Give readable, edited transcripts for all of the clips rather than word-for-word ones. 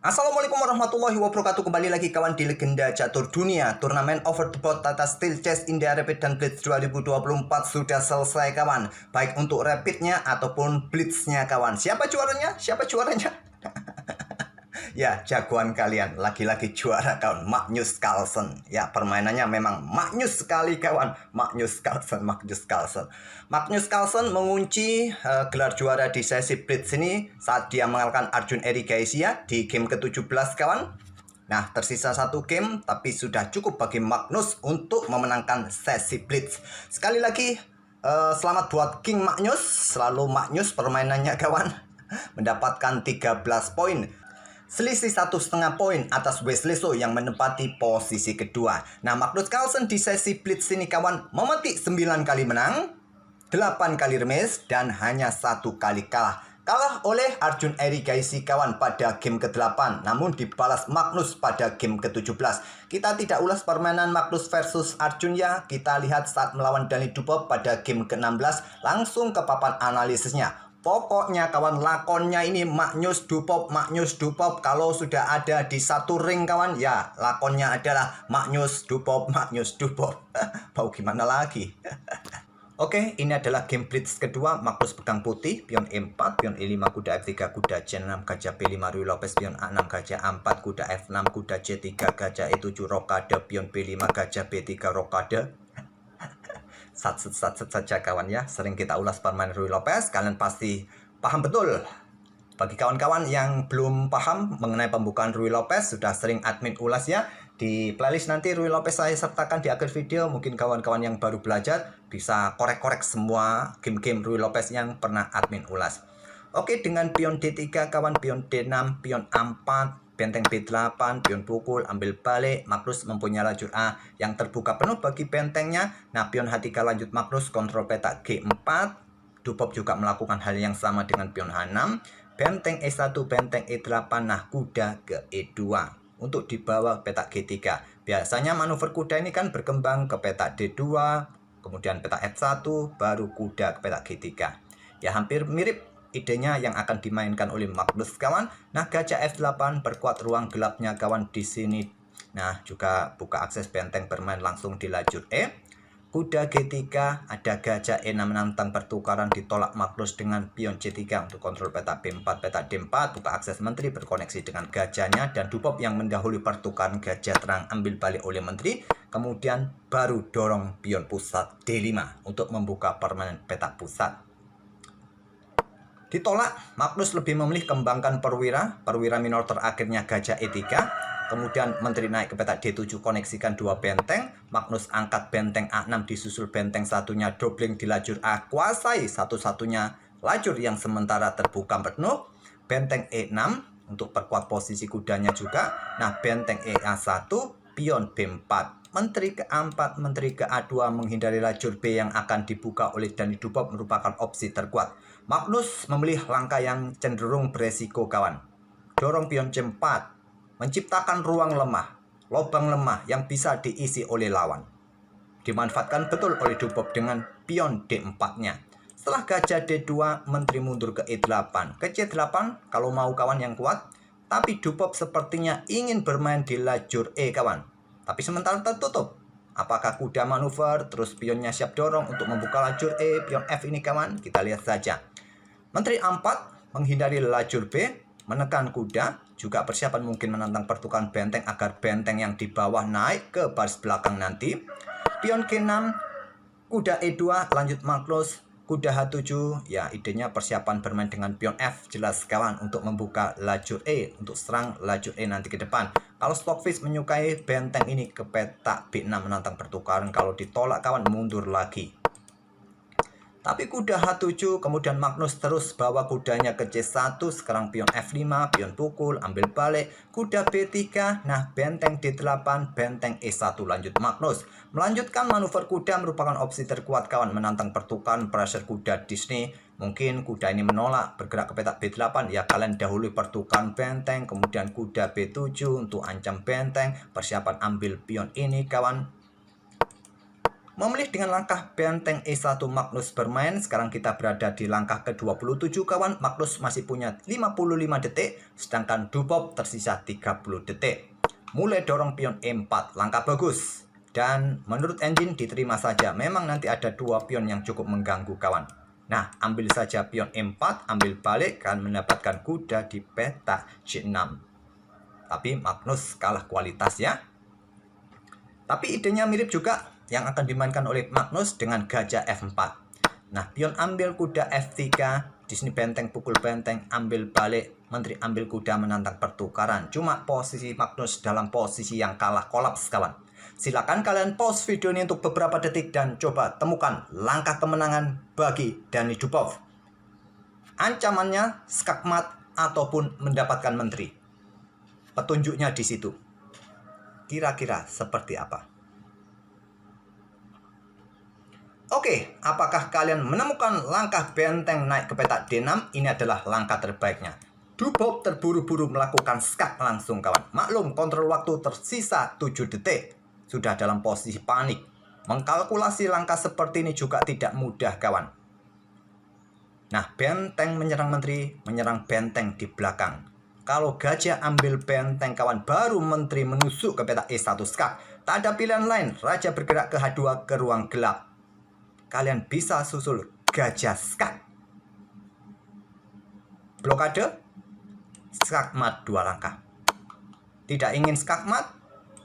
Assalamualaikum warahmatullahi wabarakatuh. Kembali lagi kawan di Legenda Catur Dunia. Turnamen Over the Board Tata Steel Chess India Rapid dan Blitz 2024 sudah selesai kawan. Baik untuk Rapidnya ataupun Blitznya kawan. Siapa juaranya? Siapa juaranya? Ya, jagoan kalian, lagi-lagi juara kawan, Magnus Carlsen. Ya, permainannya memang Magnus sekali kawan, Magnus Carlsen. Magnus Carlsen mengunci gelar juara di sesi Blitz ini saat dia mengalahkan Arjun Erigaisi di game ke-17 kawan. Nah, tersisa satu game, tapi sudah cukup bagi Magnus untuk memenangkan sesi Blitz. Sekali lagi, selamat buat King Magnus, selalu Magnus permainannya kawan, mendapatkan 13 poin. Selisih 1,5 poin atas Wesleso yang menempati posisi kedua. Nah, Magnus Carlsen di sesi Blitz ini kawan memetik 9 kali menang, 8 kali remis, dan hanya 1 kali kalah. Kalah oleh Arjun Erigaisi kawan pada game ke-8, namun dibalas Magnus pada game ke-17. Kita tidak ulas permainan Magnus versus Arjun ya, kita lihat saat melawan Dani Dubov pada game ke-16, langsung ke papan analisisnya. Pokoknya kawan, lakonnya ini Magnus Dubov. Kalau sudah ada di satu ring kawan, ya lakonnya adalah Magnus Dubov. Mau gimana lagi? Oke, ini adalah game Blitz kedua. Magnus pegang putih, pion E4, pion E5, kuda F3, kuda C6, gajah B5, Ruy Lopez, pion A6, gajah A4, kuda F6, kuda C3, gajah E7, rokade, pion B5, gajah B3, rokade. Satset saja kawan ya, sering kita ulas permainan Ruy Lopez, kalian pasti paham betul. Bagi kawan-kawan yang belum paham mengenai pembukaan Ruy Lopez, sudah sering admin ulas ya. Di playlist nanti Ruy Lopez saya sertakan di akhir video, mungkin kawan-kawan yang baru belajar bisa korek-korek semua game-game Ruy Lopez yang pernah admin ulas. Oke, dengan pion D3 kawan, pion D6, pion A4, benteng B8, pion pukul, ambil balik, Magnus mempunyai lajur A yang terbuka penuh bagi bentengnya. Nah, pion H3 lanjut Magnus, kontrol petak G4. Dubov juga melakukan hal yang sama dengan pion H6. Benteng E1, benteng E8, nah kuda ke E2 untuk dibawa petak G3. Biasanya manuver kuda ini kan berkembang ke petak D2, kemudian petak F1, baru kuda ke petak G3. Ya, hampir mirip idenya yang akan dimainkan oleh Magnus kawan. Nah, gajah F8 perkuat ruang gelapnya kawan di sini. Nah, juga buka akses benteng bermain langsung di lajur E. Kuda G3, ada gajah E6 menantang pertukaran, ditolak Magnus dengan pion C3 untuk kontrol petak B4, petak D4, buka akses menteri berkoneksi dengan gajahnya, dan Dubov yang mendahului pertukaran gajah terang ambil balik oleh menteri, kemudian baru dorong pion pusat D5 untuk membuka permainan petak pusat. Ditolak, Magnus lebih memilih kembangkan perwira minor terakhirnya gajah E3. Kemudian menteri naik ke petak D7, koneksikan dua benteng. Magnus angkat benteng A6, disusul benteng satunya dobling di lajur A, kuasai satu-satunya lajur yang sementara terbuka penuh. Benteng E6 untuk perkuat posisi kudanya juga. Nah, benteng EA1, pion B4. Menteri ke A4, menteri ke A2 menghindari lajur B yang akan dibuka oleh Dani Dubov merupakan opsi terkuat. Magnus memilih langkah yang cenderung beresiko kawan. Dorong pion C4, menciptakan ruang lemah, lubang lemah yang bisa diisi oleh lawan. Dimanfaatkan betul oleh Dubov dengan pion D4-nya. Setelah gajah D2, menteri mundur ke E8, ke C8 kalau mau kawan yang kuat. Tapi Dubov sepertinya ingin bermain di lajur E kawan. Tapi sementara tertutup. Apakah kuda manuver, terus pionnya siap dorong untuk membuka lajur E, pion F ini kawan? Kita lihat saja. Menteri A4 menghindari lajur B, menekan kuda, juga persiapan mungkin menantang pertukaran benteng agar benteng yang di bawah naik ke baris belakang nanti. Pion G6, kuda E2, lanjut Magnus, kuda H7, ya idenya persiapan bermain dengan pion F, jelas kawan, untuk membuka lajur E, untuk serang lajur E nanti ke depan. Kalau Stockfish menyukai benteng ini ke petak B6 menantang pertukaran, kalau ditolak kawan mundur lagi. Tapi kuda H7, kemudian Magnus terus bawa kudanya ke C1, sekarang pion F5, pion pukul, ambil balik, kuda B3, nah benteng D8, benteng E1 lanjut Magnus. Melanjutkan manuver kuda merupakan opsi terkuat kawan, menantang pertukaran pressure kuda Disney. Mungkin kuda ini menolak bergerak ke petak B8, ya kalian dahului pertukaran benteng, kemudian kuda B7 untuk ancam benteng, persiapan ambil pion ini kawan. Memilih dengan langkah benteng E1 Magnus bermain. Sekarang kita berada di langkah ke-27 kawan. Magnus masih punya 55 detik, sedangkan Dubov tersisa 30 detik. Mulai dorong pion E4, langkah bagus. Dan menurut engine diterima saja. Memang nanti ada dua pion yang cukup mengganggu kawan. Nah, ambil saja pion E4, ambil balik, kan mendapatkan kuda di peta C6. Tapi Magnus kalah kualitas ya. Tapi idenya mirip juga yang akan dimainkan oleh Magnus dengan gajah F4. Nah, pion ambil kuda F3, di sini benteng pukul benteng, ambil balik, menteri ambil kuda menantang pertukaran. Cuma posisi Magnus dalam posisi yang kalah kolaps kawan. Silakan kalian pause video ini untuk beberapa detik dan coba temukan langkah kemenangan bagi Dani Dubov. Ancamannya skakmat ataupun mendapatkan menteri. Petunjuknya di situ. Kira-kira seperti apa? Oke, apakah kalian menemukan langkah benteng naik ke peta D6? Ini adalah langkah terbaiknya. Dubov terburu-buru melakukan skak langsung kawan. Maklum, kontrol waktu tersisa 7 detik. Sudah dalam posisi panik. Mengkalkulasi langkah seperti ini juga tidak mudah kawan. Nah, benteng menyerang menteri, menyerang benteng di belakang. Kalau gajah ambil benteng kawan, baru menteri menusuk ke peta E1 skak. Tak ada pilihan lain, raja bergerak ke H2 ke ruang gelap. Kalian bisa susul gajah skak. Blokade, skakmat 2 langkah. Tidak ingin skakmat,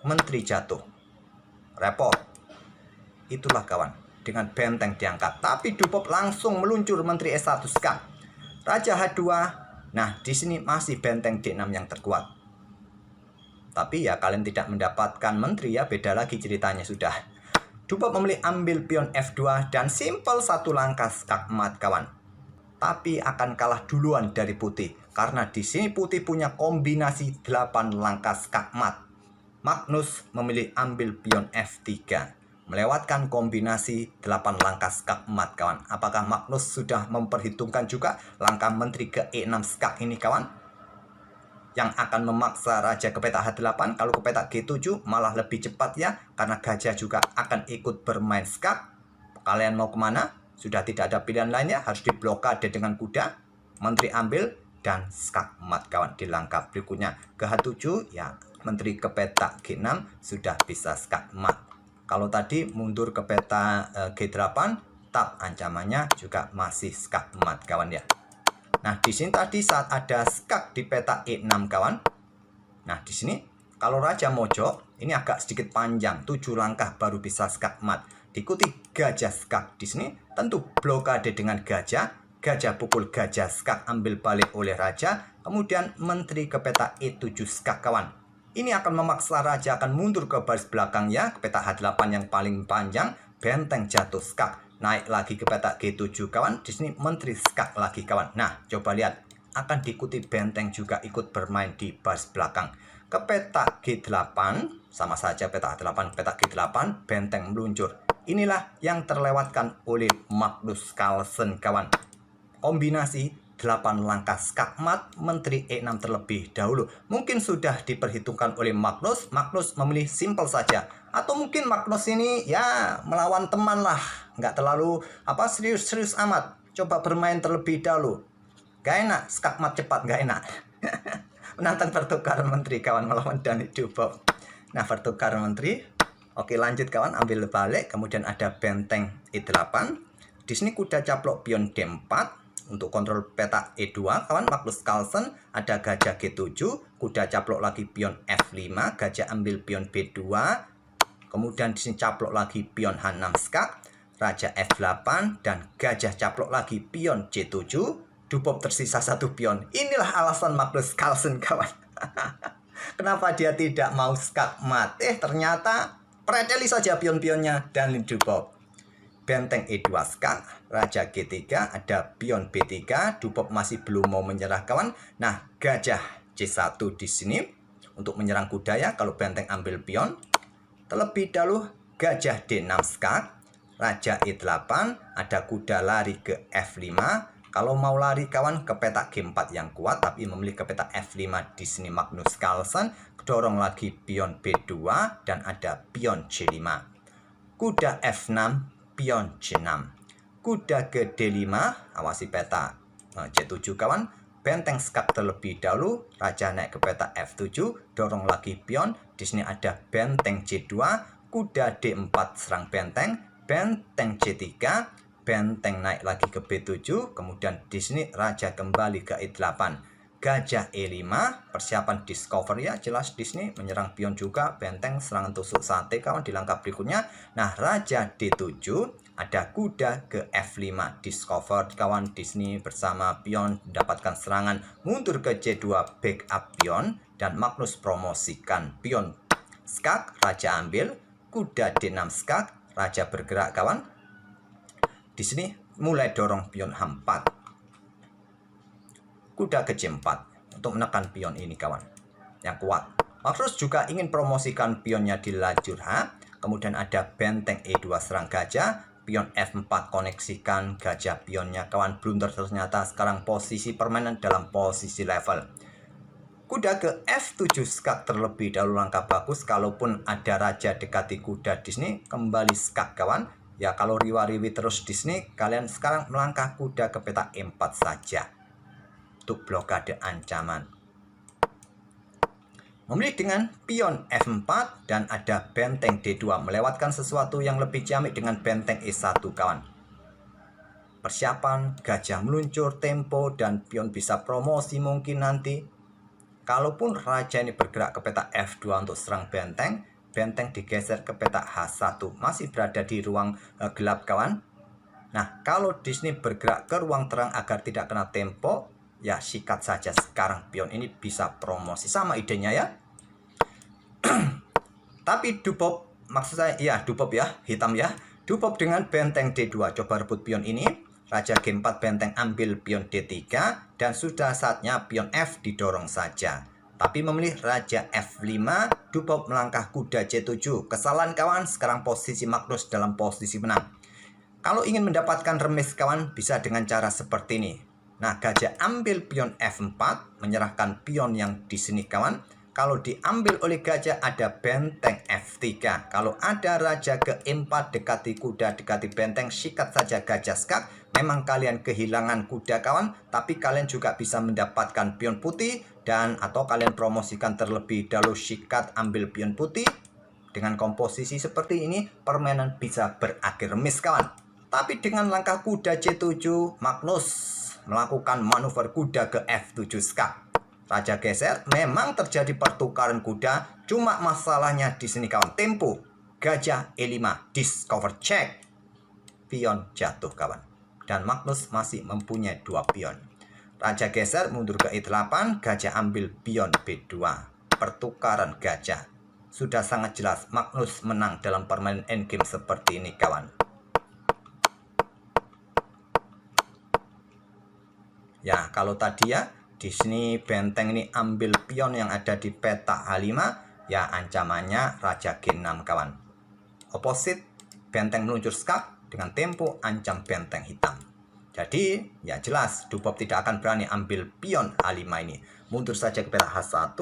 menteri jatuh. Repot. Itulah kawan, dengan benteng diangkat. Tapi Dubov langsung meluncur menteri E1 skak. Raja H2. Nah, di sini masih benteng D6 yang terkuat. Tapi ya kalian tidak mendapatkan menteri ya, beda lagi ceritanya sudah. Dubov memilih ambil pion F2 dan simpel 1 langkah skakmat kawan. Tapi akan kalah duluan dari putih karena di sini putih punya kombinasi 8 langkah skakmat. Magnus memilih ambil pion F3, melewatkan kombinasi 8 langkah skakmat kawan. Apakah Magnus sudah memperhitungkan juga langkah menteri ke E6 skak ini kawan? Yang akan memaksa raja ke peta H8, kalau ke peta G7 malah lebih cepat ya, karena gajah juga akan ikut bermain skak. Kalian mau kemana? Sudah tidak ada pilihan lainnya, harus diblokade dengan kuda, menteri ambil, dan skakmat kawan di langkah berikutnya. Ke H7 ya, menteri ke peta G6 sudah bisa skakmat. Kalau tadi mundur ke peta G8, tetap ancamannya juga masih skakmat kawan ya. Nah, di sini tadi saat ada skak di peta E6 kawan. Nah, di sini kalau raja mojok, ini agak sedikit panjang, 7 langkah baru bisa skakmat. Diikuti gajah skak di sini, tentu blokade dengan gajah. Gajah pukul gajah skak ambil balik oleh raja, kemudian menteri ke peta E7 skak kawan. Ini akan memaksa raja akan mundur ke baris belakang ya, ke peta H8 yang paling panjang, benteng jatuh skak. Naik lagi ke peta G7 kawan, di sini menteri skak lagi kawan. Nah, coba lihat, akan diikuti benteng juga ikut bermain di baris belakang. Ke peta G8, sama saja peta H8, peta G8, benteng meluncur. Inilah yang terlewatkan oleh Magnus Carlsen kawan. Kombinasi 8 langkah skakmat, menteri E6 terlebih dahulu. Mungkin sudah diperhitungkan oleh Magnus. Magnus memilih simpel saja. Atau mungkin Magnus ini ya melawan teman lah. Nggak terlalu serius-serius amat. Coba bermain terlebih dahulu. Gak enak, skakmat cepat gak enak. Menantang pertukaran menteri kawan melawan Dani Dubov. Nah, pertukaran menteri. Oke, lanjut kawan, ambil balik. Kemudian ada benteng E8. Di sini kuda caplok pion D4. Untuk kontrol peta E2 kawan, Magnus Carlsen. Ada gajah G7, kuda caplok lagi pion F5, gajah ambil pion B2. Kemudian di sini caplok lagi pion H6 skak, raja F8 dan gajah caplok lagi pion C7. Dubov tersisa 1 pion. Inilah alasan Magnus Carlsen kawan. Kenapa dia tidak mau skakmat? Ternyata preteli saja pion-pionnya dan Dubov. Benteng E2 skak, raja G3, ada pion B3, Dubov masih belum mau menyerah kawan. Nah, gajah C1 di sini untuk menyerang kuda ya, kalau benteng ambil pion. Terlebih dahulu gajah D6 skak, raja E8, ada kuda lari ke F5. Kalau mau lari kawan ke peta G4 yang kuat, tapi memilih ke peta F5 di sini Magnus Carlsen, dorong lagi pion B2 dan ada pion C5. kuda F6, pion C6. Kuda ke D5, awasi peta C7 kawan. Benteng skak terlebih dahulu, raja naik ke peta F7, dorong lagi pion. Di sini ada benteng C2, kuda D4 serang benteng, benteng C3, benteng naik lagi ke B7, kemudian di sini raja kembali ke E8. Gajah E5, persiapan discover ya, jelas di sini menyerang pion juga, benteng serangan tusuk sate kawan di langkah berikutnya. Nah, raja D7, ada kuda ke F5, discover kawan di sini bersama pion mendapatkan serangan, mundur ke C2, backup pion, dan Magnus promosikan pion skak, raja ambil, kuda D6 skak, raja bergerak kawan. Di sini mulai dorong pion H4. Kuda ke C4 untuk menekan pion ini kawan yang kuat. Magnus juga ingin promosikan pionnya di lajur H. Kemudian ada benteng E2 serang gajah, pion F4 koneksikan gajah pionnya kawan. Blunder ternyata sekarang posisi permainan dalam posisi level. Kuda ke F7 skak terlebih dahulu, langkah bagus. Kalaupun ada raja dekati kuda di sini, kembali skak kawan. Ya kalau riwa-riwi terus di sini, kalian sekarang melangkah kuda ke peta E4 saja untuk blokade ancaman. Memilih dengan pion F4 dan ada benteng D2, melewatkan sesuatu yang lebih ciamik dengan benteng E1 kawan. Persiapan gajah meluncur, tempo, dan pion bisa promosi mungkin nanti. Kalaupun raja ini bergerak ke peta F2 untuk serang benteng, benteng digeser ke peta H1, masih berada di ruang gelap kawan. Nah, kalau di sini bergerak ke ruang terang agar tidak kena tempo, ya sikat saja sekarang pion ini bisa promosi, sama idenya ya. Tapi dupop, maksud saya ya dupop ya, hitam ya. Dupop dengan benteng D2, coba rebut pion ini. Raja G4 benteng ambil pion D3 dan sudah saatnya pion F didorong saja. Tapi memilih raja F5, dupop melangkah kuda C7. Kesalahan kawan, sekarang posisi Magnus dalam posisi menang. Kalau ingin mendapatkan remis kawan, bisa dengan cara seperti ini. Nah, gajah ambil pion F4, menyerahkan pion yang di sini kawan. Kalau diambil oleh gajah ada benteng F3. Kalau ada raja ke E4 dekati kuda, dekati benteng, sikat saja gajah skak. Memang kalian kehilangan kuda kawan, tapi kalian juga bisa mendapatkan pion putih dan atau kalian promosikan terlebih dahulu, sikat ambil pion putih. Dengan komposisi seperti ini, permainan bisa berakhir remis kawan. Tapi dengan langkah kuda C7, Magnus melakukan manuver kuda ke F7 skak. Raja geser, memang terjadi pertukaran kuda, cuma masalahnya di sini kawan, tempo. Gajah E5, discover check. Pion jatuh kawan. Dan Magnus masih mempunyai 2 pion. Raja geser, mundur ke E8, gajah ambil pion B2. Pertukaran gajah. Sudah sangat jelas Magnus menang dalam permainan endgame seperti ini kawan. Ya, kalau tadi ya, di sini benteng ini ambil pion yang ada di peta H5, ya ancamannya raja G6 kawan. Opposite, benteng meluncur skak dengan tempo ancam benteng hitam. Jadi, ya jelas, dupop tidak akan berani ambil pion H5 ini. Mundur saja ke peta H1,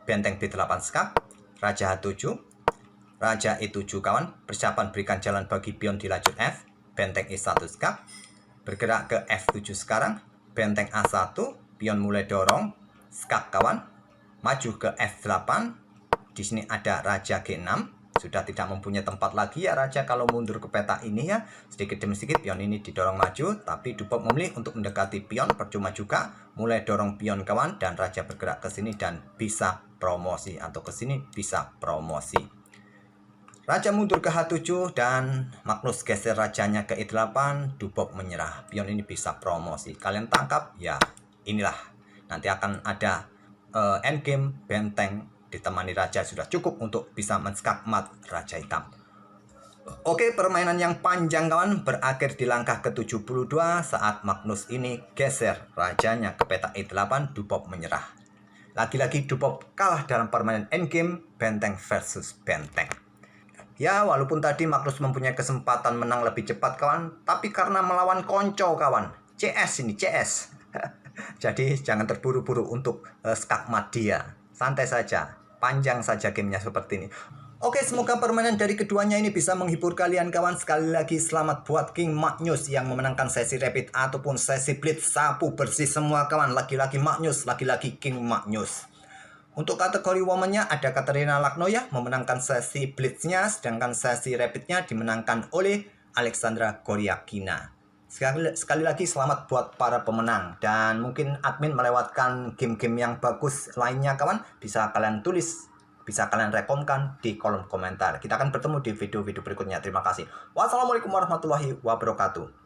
benteng B8 skak, raja H7, raja E7 kawan. Persiapan berikan jalan bagi pion di lajur F, benteng E1 skak. Bergerak ke F7 sekarang. Benteng A1, pion mulai dorong, skak kawan, maju ke F8. Di sini ada raja G6, sudah tidak mempunyai tempat lagi ya raja kalau mundur ke peta ini ya. Sedikit demi sedikit pion ini didorong maju, tapi dupop memilih untuk mendekati pion, percuma juga. Mulai dorong pion kawan dan raja bergerak ke sini dan bisa promosi atau ke sini bisa promosi. Raja mundur ke H7 dan Magnus geser rajanya ke E8, dupop menyerah. Pion ini bisa promosi. Kalian tangkap, ya inilah. Nanti akan ada endgame benteng ditemani raja, sudah cukup untuk bisa menskakmat raja hitam. Oke, permainan yang panjang kawan berakhir di langkah ke-72 saat Magnus ini geser rajanya ke peta E8, dupop menyerah. Lagi-lagi dupop kalah dalam permainan endgame benteng versus benteng. Ya, walaupun tadi Magnus mempunyai kesempatan menang lebih cepat kawan, tapi karena melawan konco kawan, CS ini, CS. Jadi jangan terburu-buru untuk skakmat dia. Santai saja, panjang saja gamenya seperti ini. Oke, semoga permainan dari keduanya ini bisa menghibur kalian kawan. Sekali lagi selamat buat King Magnus yang memenangkan sesi rapid ataupun sesi blitz. Sapu bersih semua kawan. Lagi-lagi Magnus, lagi-lagi King Magnus. Untuk kategori woman-nya ada Katerina Lagnoya memenangkan sesi blitznya, sedangkan sesi rapidnya dimenangkan oleh Alexandra Goryakina. Sekali lagi selamat buat para pemenang, dan mungkin admin melewatkan game-game yang bagus lainnya kawan, bisa kalian tulis, bisa kalian rekomkan di kolom komentar. Kita akan bertemu di video-video berikutnya. Terima kasih. Wassalamualaikum warahmatullahi wabarakatuh.